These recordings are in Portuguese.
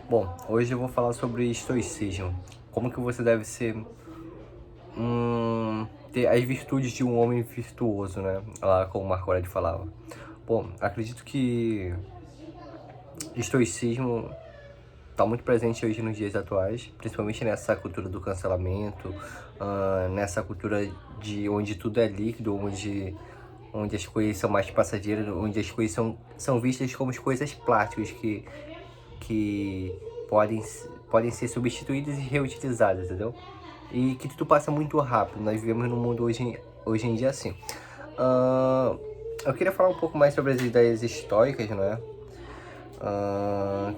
Bom, hoje eu vou falar sobre estoicismo. Como que você deve ser ter as virtudes de um homem virtuoso, né? Lá como Marco Aurélio falava. Bom, acredito que estoicismo está muito presente hoje nos dias atuais, principalmente nessa cultura do cancelamento, nessa cultura de onde tudo é líquido, onde as coisas são mais passageiras, onde as coisas são vistas como coisas plásticas que podem ser substituídas e reutilizadas, entendeu? E que tudo passa muito rápido. Nós vivemos num mundo hoje em dia assim. Eu queria falar um pouco mais sobre as ideias estoicas, né?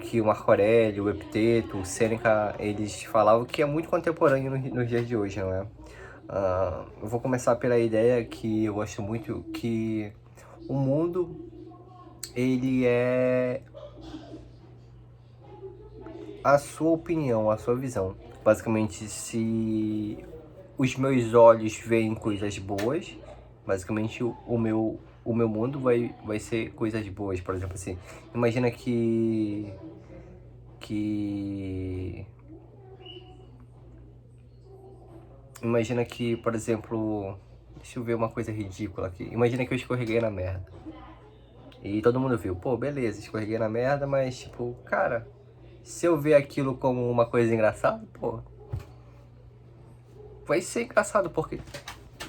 Que o Marco Aurélio, o Epiteto, o Sêneca, eles falavam que é muito contemporâneo nos dias de hoje, não é? Eu vou começar pela ideia que eu gosto muito, que o mundo, ele é a sua opinião, a sua visão. Basicamente, se os meus olhos veem coisas boas, basicamente o meu mundo vai ser coisas boas. Por exemplo, assim, imagina que imagina que, por exemplo, deixa eu ver uma coisa ridícula aqui. Imagina que eu escorreguei na merda. E todo mundo viu, pô, beleza, escorreguei na merda, mas tipo, cara, se eu ver aquilo como uma coisa engraçada, pô, vai ser engraçado, porque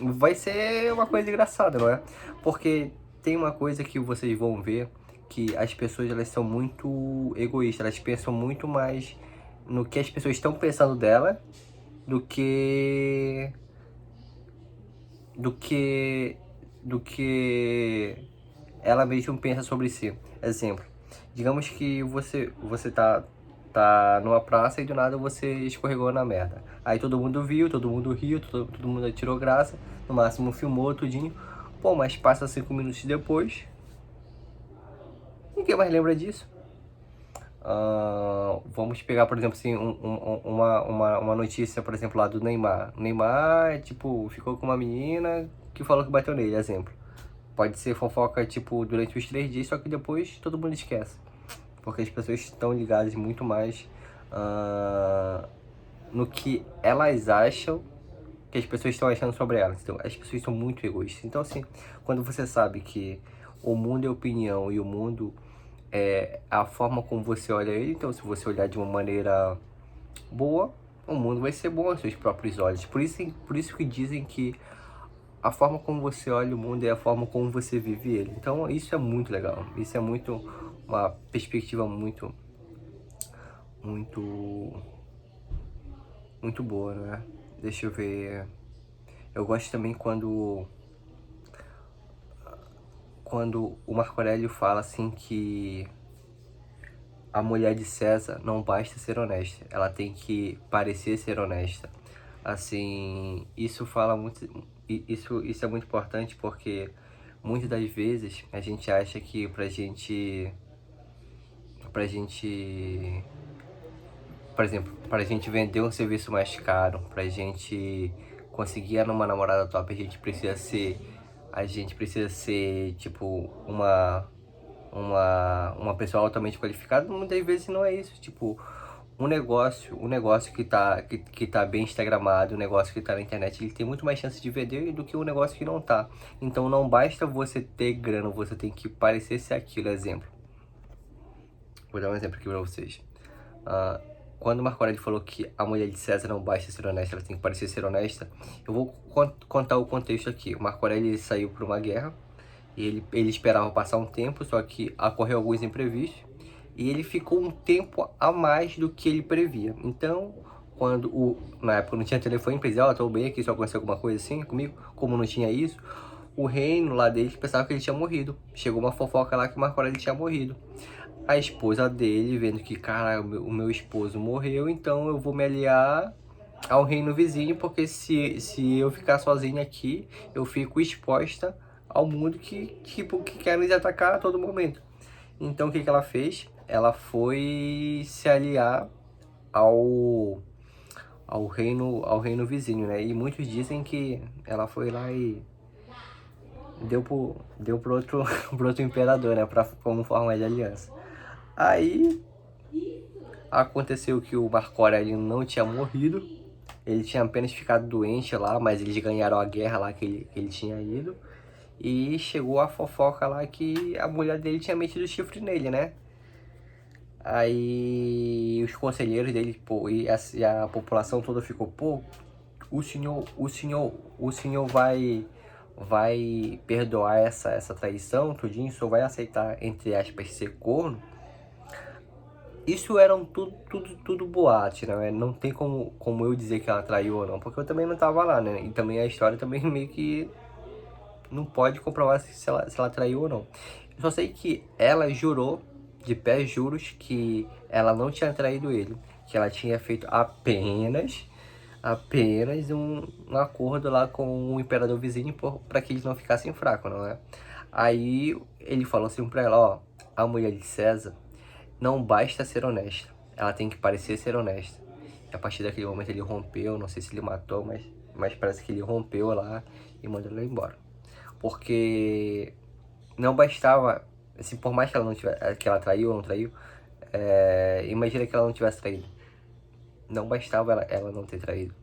vai ser uma coisa engraçada, não é? Porque tem uma coisa que vocês vão ver, que as pessoas elas são muito egoístas, elas pensam muito mais no que as pessoas estão pensando dela do que do que do que ela mesma pensa sobre si. Exemplo, digamos que você tá numa praça e do nada você escorregou na merda. Aí todo mundo viu, todo mundo riu, todo mundo tirou graça, no máximo filmou tudinho. Pô, mas passa 5 minutos depois, ninguém mais lembra disso. Vamos pegar, por exemplo, assim, uma notícia, por exemplo, lá do Neymar. O Neymar, tipo, ficou com uma menina que falou que bateu nele, exemplo. Pode ser fofoca, tipo, durante os 3 dias, só que depois todo mundo esquece. Porque as pessoas estão ligadas muito mais no que elas acham que as pessoas estão achando sobre elas. Então, as pessoas são muito egoístas. Então, assim, quando você sabe que o mundo é opinião e o mundo é a forma como você olha ele, então, se você olhar de uma maneira boa, o mundo vai ser bom aos seus próprios olhos. Por isso que dizem que a forma como você olha o mundo é a forma como você vive ele. Então, isso é muito legal. Isso é muito uma perspectiva muito, muito boa, né? Deixa eu ver. Eu gosto também quando o Marco Aurélio fala assim que a mulher de César não basta ser honesta, ela tem que parecer ser honesta. Assim, isso fala muito, isso é muito importante porque muitas das vezes a gente acha que pra gente, por exemplo, pra gente vender um serviço mais caro, pra gente conseguir uma namorada top, a gente precisa ser, tipo, uma pessoa altamente qualificada. Muitas vezes não é isso, tipo, um negócio que tá bem instagramado, um negócio que tá na internet, ele tem muito mais chance de vender do que um negócio que não tá. Então não basta você ter grana, você tem que parecer ser aquilo, exemplo. Vou dar um exemplo aqui pra vocês. Ah, quando o Marco Aurélio falou que a mulher de César não basta ser honesta, ela tem que parecer ser honesta, eu vou contar o contexto aqui. O Marco Aurélio ele saiu para uma guerra, e ele esperava passar um tempo, só que ocorreu alguns imprevistos, e ele ficou um tempo a mais do que ele previa. Então, na época não tinha telefone para dizer, ó, tô bem aqui, só aconteceu alguma coisa assim comigo, como não tinha isso, o reino lá deles pensava que ele tinha morrido. Chegou uma fofoca lá que o Marco Aurélio tinha morrido. A esposa dele, vendo que, cara, o meu esposo morreu, então eu vou me aliar ao reino vizinho, porque se eu ficar sozinha aqui, eu fico exposta ao mundo que quer nos atacar a todo momento. Então o que ela fez? Ela foi se aliar ao, ao reino vizinho, né? E muitos dizem que ela foi lá e deu pro outro, pro outro imperador, né? Como forma de aliança. Aí Aconteceu que o Marco Aurélio não tinha morrido, ele tinha apenas ficado doente lá, mas eles ganharam a guerra lá que ele tinha ido. E chegou a fofoca lá que a mulher dele tinha metido chifre nele, né? Aí os conselheiros dele, pô, e a população toda ficou, pô, o senhor vai perdoar essa traição, tudinho, o senhor vai aceitar, entre aspas, ser corno? Isso eram tudo boate, né? Não tem como eu dizer que ela traiu ou não, porque eu também não tava lá, né? E também a história também meio que não pode comprovar se ela traiu ou não. Eu só sei que ela jurou, de pés juros, que ela não tinha traído ele, que ela tinha feito apenas um acordo lá com o imperador vizinho para que eles não ficassem fracos, não é? Aí ele falou assim pra ela, ó, a mulher de César não basta ser honesta, ela tem que parecer ser honesta. E a partir daquele momento ele rompeu, não sei se ele matou, mas parece que ele rompeu lá e mandou ela embora. Porque não bastava, assim, por mais que ela não tivesse, que ela traiu ou não traiu, imagina que ela não tivesse traído. Não bastava ela não ter traído,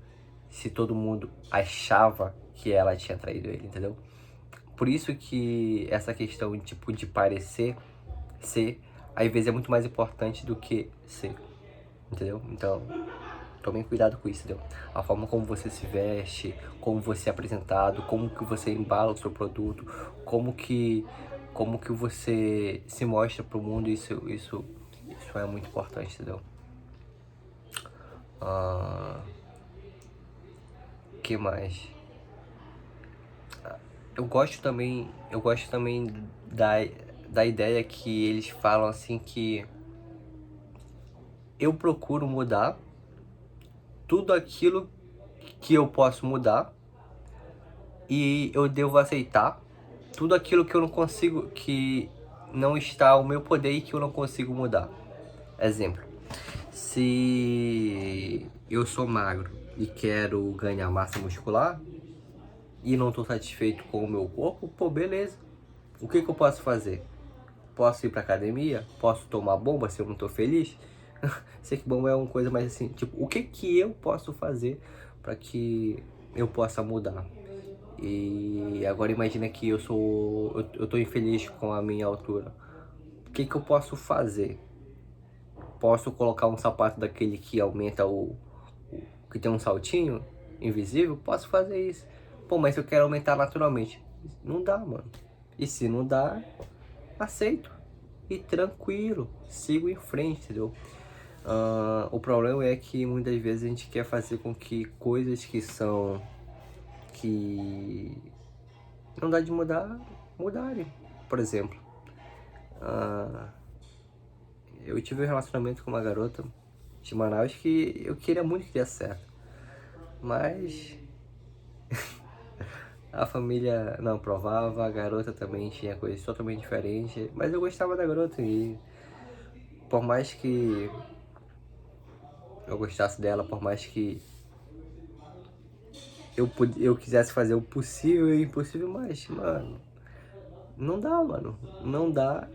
se todo mundo achava que ela tinha traído ele, entendeu? Por isso que essa questão tipo, de parecer ser, às vezes é muito mais importante do que ser, entendeu? Então, tomem cuidado com isso, entendeu? A forma como você se veste, como você é apresentado, como que você embala o seu produto, como que você se mostra pro mundo, isso é muito importante, entendeu? Que mais? Eu gosto também da ideia que eles falam assim que eu procuro mudar tudo aquilo que eu posso mudar e eu devo aceitar tudo aquilo que eu não consigo, que não está ao meu poder e que eu não consigo mudar. Exemplo, se eu sou magro e quero ganhar massa muscular e não estou satisfeito com o meu corpo, pô, beleza. O que eu posso fazer? Posso ir pra academia? Posso tomar bomba se eu não tô feliz? Sei que bomba é uma coisa mais assim, tipo, o que eu posso fazer para que eu possa mudar? E agora imagina que eu tô infeliz com a minha altura. O que eu posso fazer? Posso colocar um sapato daquele que aumenta que tem um saltinho invisível? Posso fazer isso. Pô, mas eu quero aumentar naturalmente. Não dá, mano. E se não dá, aceito. E tranquilo, sigo em frente, entendeu? O problema é que muitas vezes a gente quer fazer com que coisas que não dá de mudar, mudarem. Por exemplo, eu tive um relacionamento com uma garota de Manaus que eu queria muito que desse certo, mas a família não aprovava, a garota também tinha coisas totalmente diferentes, mas eu gostava da garota e por mais que eu gostasse dela, por mais que eu quisesse fazer o possível e o impossível, mas, mano, não dá, mano. Não dá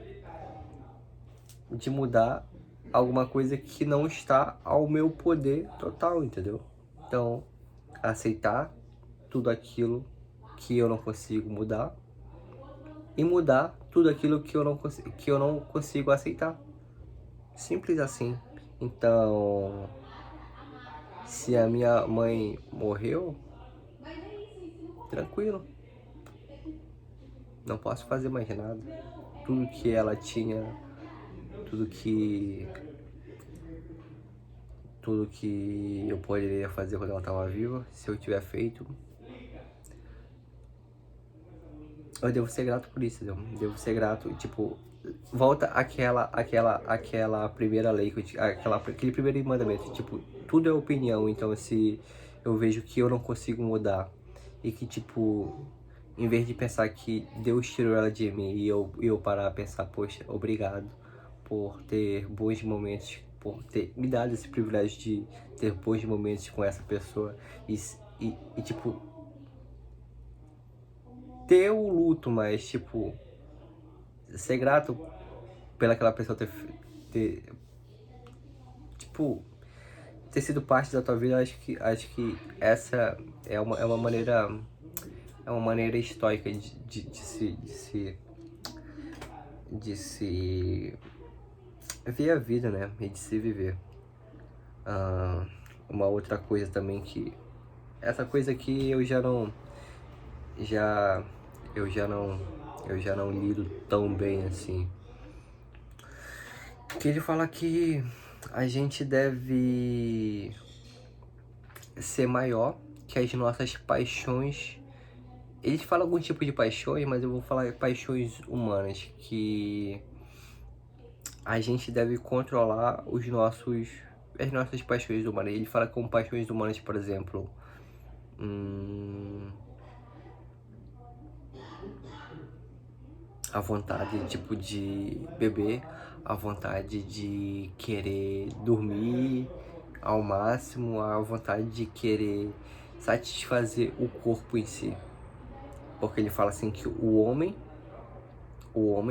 de mudar alguma coisa que não está ao meu poder total, entendeu? Então, aceitar tudo aquilo que eu não consigo mudar e mudar tudo aquilo que eu não consigo aceitar. Simples assim. Então, se a minha mãe morreu, tranquilo. Não posso fazer mais nada. Tudo que ela tinha, tudo que tudo que eu poderia fazer quando ela estava viva, se eu tiver feito, eu devo ser grato por isso, entendeu? Devo ser grato, tipo, volta aquela primeira lei, aquele primeiro mandamento, tipo, tudo é opinião, então se eu vejo que eu não consigo mudar e que, tipo, em vez de pensar que Deus tirou ela de mim e eu parar a pensar, poxa, obrigado por ter bons momentos, por ter me dado esse privilégio de ter bons momentos com essa pessoa e tipo, ter o luto, mas, tipo, ser grato pelaquela pessoa tipo, ter sido parte da tua vida, acho que essa é uma maneira, estoica de se ver a vida, né? E de se viver. Uma outra coisa também que... Essa coisa aqui já, eu já não lido tão bem assim. Que ele fala que a gente deve ser maior que as nossas paixões. Ele fala algum tipo de paixões, mas eu vou falar paixões humanas, que a gente deve controlar as nossas paixões humanas. Ele fala com paixões humanas, por exemplo, a vontade, tipo, de beber, a vontade de querer dormir ao máximo, a vontade de querer satisfazer o corpo em si. Porque ele fala assim que o homem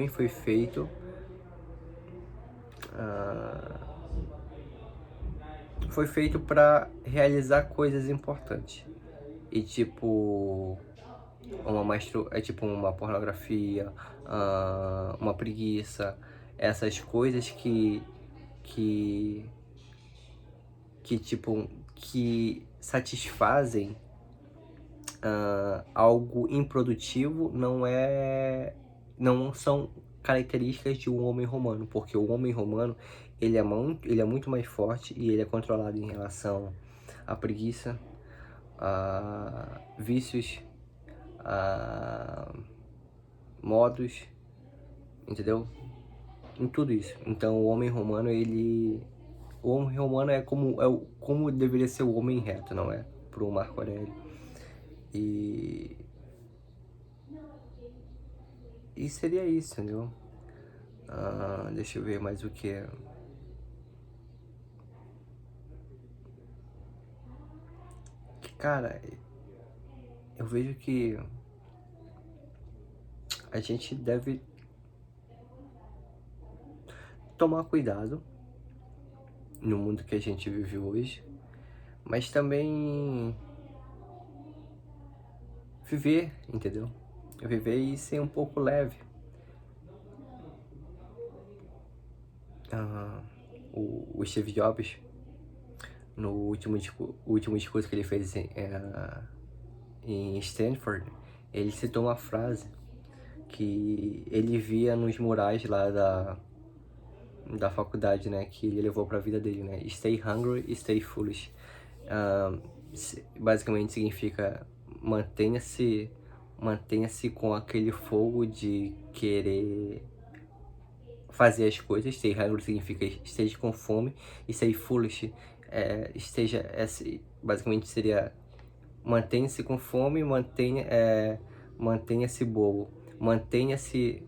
foi feito para realizar coisas importantes. E tipo, tipo uma pornografia, uma preguiça, essas coisas que satisfazem algo improdutivo, não são características de um homem romano, porque o homem romano ele é muito mais forte e ele é controlado em relação à preguiça, a vícios, a modos, entendeu? Em tudo isso. Então o homem romano é como deveria ser o homem reto, não é? Pro Marco Aurélio. E seria isso, entendeu? Deixa eu ver mais o que. Cara, eu vejo que a gente deve tomar cuidado no mundo que a gente vive hoje, mas também viver, entendeu? Viver e ser um pouco leve. O Steve Jobs, no último discurso que ele fez em Stanford, ele citou uma frase que ele via nos murais lá da faculdade, né, que ele levou para a vida dele, né? Stay hungry, stay foolish. Basicamente significa mantenha-se com aquele fogo de querer fazer as coisas. Stay hungry significa esteja com fome, e stay foolish basicamente seria mantenha-se com fome, mantenha-se bobo, mantenha-se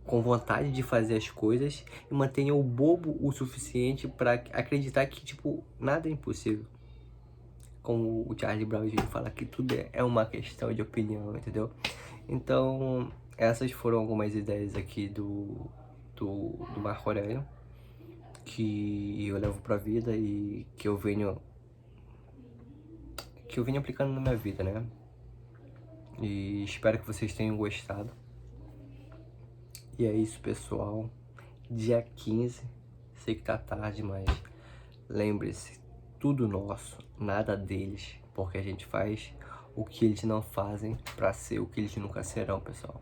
com vontade de fazer as coisas, e mantenha o bobo o suficiente para acreditar que, tipo, nada é impossível. Como o Charlie Brown fala, que tudo é uma questão de opinião, entendeu? Então, essas foram algumas ideias aqui do Marco Aurélio, que eu levo pra vida e que eu venho aplicando na minha vida, né? E espero que vocês tenham gostado. E é isso, pessoal. Dia 15, sei que tá tarde, mas lembre-se, tudo nosso, nada deles, porque a gente faz o que eles não fazem pra ser o que eles nunca serão, pessoal.